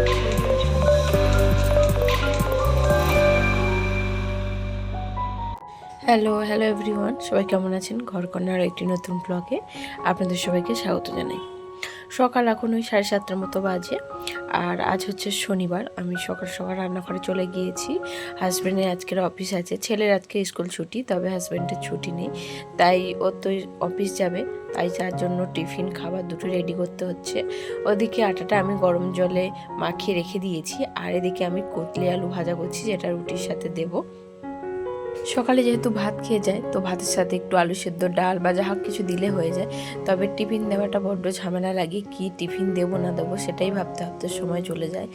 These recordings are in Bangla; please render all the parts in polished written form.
হ্যালো হ্যালো এভরিওয়ান, সবাই কেমন আছেন? ঘরকন্যার একটি নতুন ব্লগে আপনাদের সবাইকে স্বাগত জানাই। সকাল এখন ওই 7:30টার মতো বাজে, আর আজ হচ্ছে শনিবার। আমি সকাল সকাল রান্নাঘরে চলে গিয়েছি। হাজব্যান্ডের আজকের অফিস আছে, ছেলের আজকে স্কুল ছুটি, তবে হাজব্যান্ডের ছুটি নেই, তাই ও তো অফিস যাবে। তাই তার জন্য টিফিন খাবার দুটো রেডি করতে হচ্ছে। ওদিকে আটাটা আমি গরম জলে মাখিয়ে রেখে দিয়েছি, আর এদিকে আমি কুটলি আলু ভাজা করছি, যেটা রুটির সাথে দেবো। সকালে যেহেতু ভাত খেয়ে যায়, তো ভাতের সাথে একটু আলু সেদ্ধ, ডাল বা যা হোক কিছু দিলে হয়ে যায়। তবে টিফিন দেওয়াটা বড্ড ঝামেলা লাগে, কি টিফিন দেবো না দেবো সেটাই ভাবতে ভাবতে সময় চলে যায়।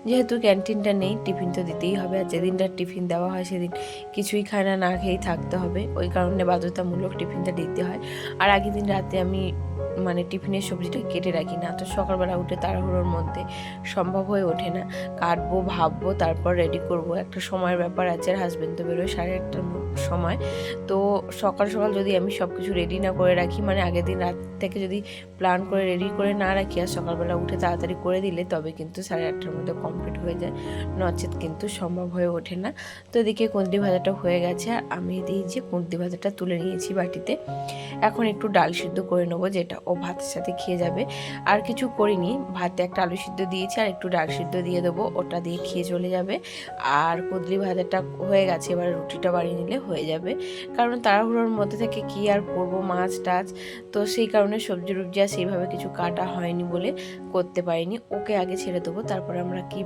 যেহেতু ক্যান্টিনটা নেই, টিফিন তো দিতেই হবে, আর যেদিনটা টিফিন দেওয়া হয় সেদিন কিছুই খায় না, না খেয়েই থাকতে হবে। ওই কারণে বাধ্যতামূলক টিফিনটা দিতে হয়। আর আগের দিন রাতে আমি টিফিনের সবজিটা কেটে রাখি না, তো সকালবেলা উঠে তাড়াহুড়োর মধ্যে সম্ভব হয়ে ওঠে না। কাটবো, ভাববো, তারপর রেডি করব, একটা সময়ের ব্যাপার আছে। আর হাজব্যান্ড তো বেরোয় 8:30টার সময়। তো সকাল সকাল যদি আমি সব কিছু রেডি না করে রাখি, আগের দিন রাত থেকে যদি প্ল্যান করে রেডি করে না রাখি আর সকালবেলা উঠে তাড়াতাড়ি করে দিলে, তবে কিন্তু 8:30টার মধ্যে কমপ্লিট হয়ে যায়, নচেত কিন্তু সম্ভব হয়ে ওঠে না। তো এদিকে কুঁদরি ভাজাটা হয়ে গেছে, আর আমি এই যে কুঁদরি ভাজাটা তুলে নিয়েছি বাটিতে। এখন একটু ডাল সিদ্ধ করে নেবো, যেটা ও ভাতের সাথে খেয়ে যাবে। আর কিছু করিনি, ভাতে একটা আলু সিদ্ধ দিয়েছি আর একটু ডাল সিদ্ধ দিয়ে দেবো, ওটা দিয়ে খেয়ে চলে যাবে। আর কুঁদরি ভাজাটা হয়ে গেছে, এবার রুটিটা বানিয়ে নিলে হয়ে যাবে। কারণ তাড়াহুড়োর মধ্যে থেকে কি আর করবো, মাছ টাছ, তো সেই কারণে সবজি টবজি আর সেইভাবে কিছু কাটা হয়নি বলে করতে পারিনি। ওকে আগে ছেড়ে দেবো, তারপরে আমরা কি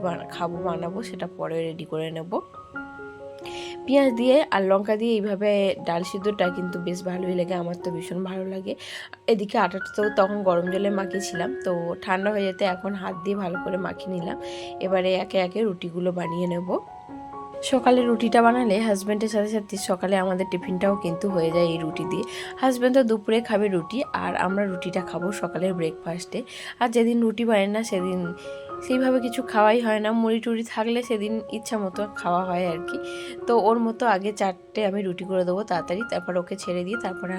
বানাবো সেটা পরে রেডি করে নেব। পেঁয়াজ দিয়ে আর লঙ্কা দিয়ে এইভাবে ডাল সিদ্ধটা কিন্তু বেশ ভালোই লাগে, আমার তো ভীষণ ভালো লাগে। এদিকে আটাটা তো তখন গরম জলে মাখিয়েছিলাম, তো ঠান্ডা হয়ে যেতে এখন হাত দিয়ে ভালো করে মাখিয়ে নিলাম। এবারে একে একে রুটিগুলো বানিয়ে নেব। সকালে রুটিটা বানালে হাজব্যান্ডের সাথে সাথে সকালে আমাদের টিফিনটাও কিন্তু হয়ে যায় এই রুটি দিয়ে। হাজব্যান্ড তো দুপুরে খাবে রুটি, আর আমরা রুটিটা খাবো সকালের ব্রেকফাস্টে। আর যেদিন রুটি বানাই না সেদিন সেইভাবে কিছু খাওয়াই হয় না, মুড়ি টুড়ি থাকলে সেদিন ইচ্ছা মতো খাওয়া হয় আর কি। তো ওর মতো আগে 4টে আমি রুটি করে দেবো তাড়াতাড়ি, তারপর ওকে ছেড়ে দিয়ে তারপরে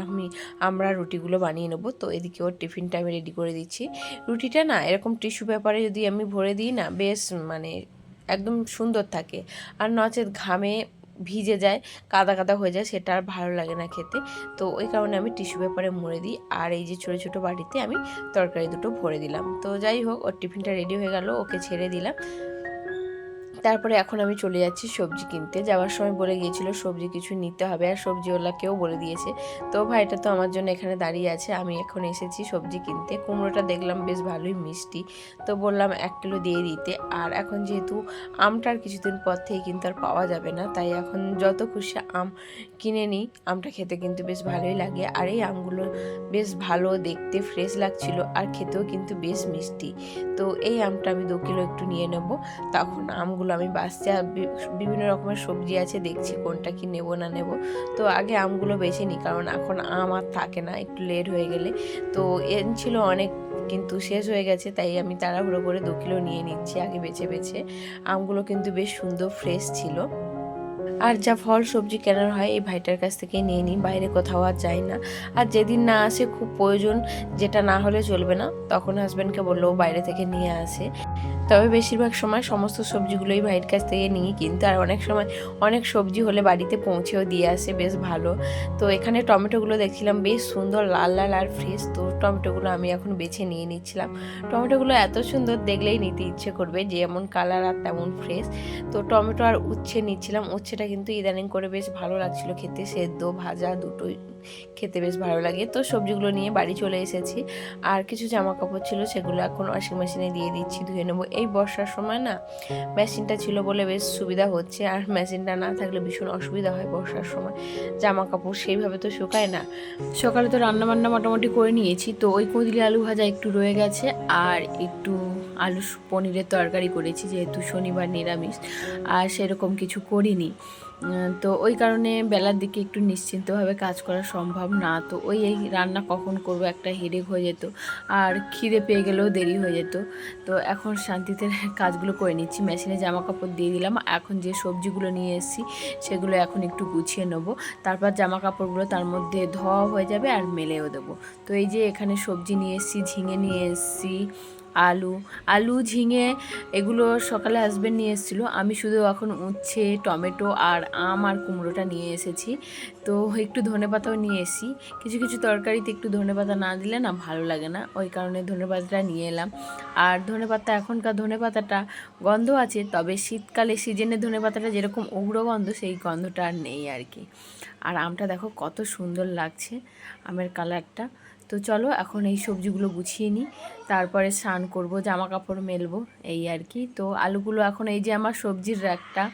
আমরা রুটিগুলো বানিয়ে নেবো। তো এদিকে ওর টিফিনটা আমি রেডি করে দিচ্ছি। রুটিটা না এরকম টিস্যু পেপারে যদি আমি ভরে দিই না, বেশ একদম সুন্দর থাকে। আর নচেত ঘামে ভিজে যায়, কাদা কাদা হয়ে যায়, সেটা আর ভালো লাগে না খেতে। তো ওই কারণে আমি টিস্যু পেপারে মুড়ে দিই, আর এই যে ছোটো ছোটো বাটিতে আমি তরকারি দুটো ভরে দিলাম। তো যাই হোক, ওর টিফিনটা রেডি হয়ে গেল, ওকে ছেড়ে দিলাম। তারপরে এখন আমি চলে যাচ্ছি সবজি কিনতে। যাওয়ার সময় বলে গিয়েছিল সবজি কিছু নিতে হবে, আর সবজিওয়ালাকেও বলে দিয়েছে। তো ভাইটা তো আমার জন্য এখানে দাঁড়িয়ে আছে, আমি এখন এসেছি সবজি কিনতে। কুমড়োটা দেখলাম বেশ ভালোই মিষ্টি, তো বললাম 1 কিলো দিয়ে দিতে। আর এখন যেহেতু আমটার কিছুদিন পর থেকে কিন্তু আর পাওয়া যাবে না, তাই এখন যত খুশি আম কিনে নিই। আমটা খেতে কিন্তু বেশ ভালোই লাগে, আর এই আমগুলো বেশ ভালো দেখতে, ফ্রেশ লাগছিল, আর খেতেও কিন্তু বেশ মিষ্টি। তো এই আমটা আমি 2 কিলো একটু নিয়ে নেব। তখন আমগুলো আমি বাছছি, আর বিভিন্ন রকমের সবজি আছে, দেখছি কোনটা কি নেব না নেব। তো আগে আমগুলো বেছে নিই, কারণ এখন আম আর থাকে না একটু লেট হয়ে গেলে। তো ছিল অনেক, কিন্তু শেষ হয়ে গেছে, তাই আমি তাড়াহুড়ো করে 2 কিলো নিয়ে নিচ্ছি আগে বেছে বেছে। আমগুলো কিন্তু বেশ সুন্দর ফ্রেশ ছিল। আর যা ফল সবজি কেনার হয় এই ভাইটার কাছ থেকে নিয়ে নিই, বাইরে কোথাও আর যাই না। আর যেদিন না আসে খুব প্রয়োজন, যেটা না হলে চলবে না, তখন হাজব্যান্ডকে বললেও বাইরে থেকে নিয়ে আসে। তবে বেশিরভাগ সময় সমস্ত সবজিগুলোই ভাইয়ের কাছ থেকে নিই, কিন্তু আর অনেক সময় অনেক সবজি হলে বাড়িতে পৌঁছেও দিয়ে আসে, বেশ ভালো। তো এখানে টমেটোগুলো দেখছিলাম বেশ সুন্দর লাল লাল আর ফ্রেশ, তো টমেটোগুলো আমি এখন বেছে নিয়ে নিচ্ছিলাম। টমেটোগুলো এত সুন্দর, দেখলেই নিতে ইচ্ছে করবে, যেমন কালার আর তেমন ফ্রেশ। তো টমেটো আর উচ্ছে নিচ্ছিলাম। উচ্ছেটা কিন্তু ইদানিং করে বেশ ভালো লাগছিল খেতে, সেদ্ধ ভাজা দুটোই খেতে বেশ ভালো লাগে। তো সবজিগুলো নিয়ে বাড়ি চলে এসেছি। আর কিছু জামা কাপড় ছিল, সেগুলো এখন ওয়াশিং মেশিনে দিয়ে দিচ্ছি, ধুয়ে নেবো। এই বর্ষার সময় না মেশিনটা ছিল বলে বেশ সুবিধা হচ্ছে, আর মেশিনটা না থাকলে ভীষণ অসুবিধা হয় বর্ষার সময়, জামা কাপড় সেইভাবে তো শুকায় না। সকালে তো রান্না বান্না মোটামুটি করে নিয়েছি, তো ওই কুঁদলি আলু ভাজা একটু রয়ে গেছে, আর একটু আলু পনিরের তরকারি করেছি, যেহেতু শনিবার নিরামিষ, আর সেরকম কিছু করিনি। তো ওই কারণে বেলার দিকে একটু নিশ্চিন্তভাবে কাজ করা সম্ভব না। তো এই রান্না কখন করব একটা হেডেক হয়ে যেত, আর খিদে পেয়ে গেলেও দেরি হয়ে যেত। তো এখন শান্তিতে কাজগুলো করে নিচ্ছি। মেশিনে জামা কাপড় দিয়ে দিলাম, এখন যে সবজিগুলো নিয়ে এসেছি সেগুলো এখন একটু গুছিয়ে নেব। তারপর জামা কাপড়গুলো তার মধ্যে ধোয়া হয়ে যাবে, আর মেলেও দেবো। তো এই যে এখানে সবজি নিয়ে এসেছি, ঝিঙে নিয়ে এসেছি, আলু আলু ঝিঙে এগুলো সকালে হাজবেন্ড নিয়ে এসেছিলো। আমি শুধু এখন উচ্ছে, টমেটো আর আম আর কুমড়োটা নিয়ে এসেছি। তো একটু ধনেপাতাও নিয়ে এসেছি। কিছু কিছু তরকারিতে একটু ধনেপাতা না দিলে না ভালো লাগে না, ওই কারণে ধনেপাতাটা নিয়ে এলাম। আর ধনেপাতা, এখনকার ধনেপাতাটা গন্ধ আছে, তবে শীতকালে সিজনে ধনেপাতাটা যেরকম উগ্র গন্ধ, সেই গন্ধটা আর নেই আর কি। আর আমটা দেখো কত সুন্দর লাগছে, আমের কালারটা। তো চলো এখন এই সবজিগুলো গুছিয়ে নিই, তারপরে স্নান করব, জামা কাপড় মেলবো, এই আর কি। তো আলুগুলো এখন, এই যে আমার সবজির র্যাকটা,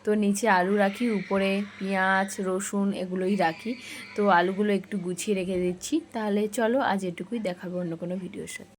তো নিচে আলু রাখি, উপরে পেঁয়াজ রসুন এগুলোই রাখি। তো আলুগুলো একটু গুছিয়ে রেখে দিচ্ছি। তাহলে চলো আজ এটুকুই, দেখাবো অন্য কোনো ভিডিওর সাথে।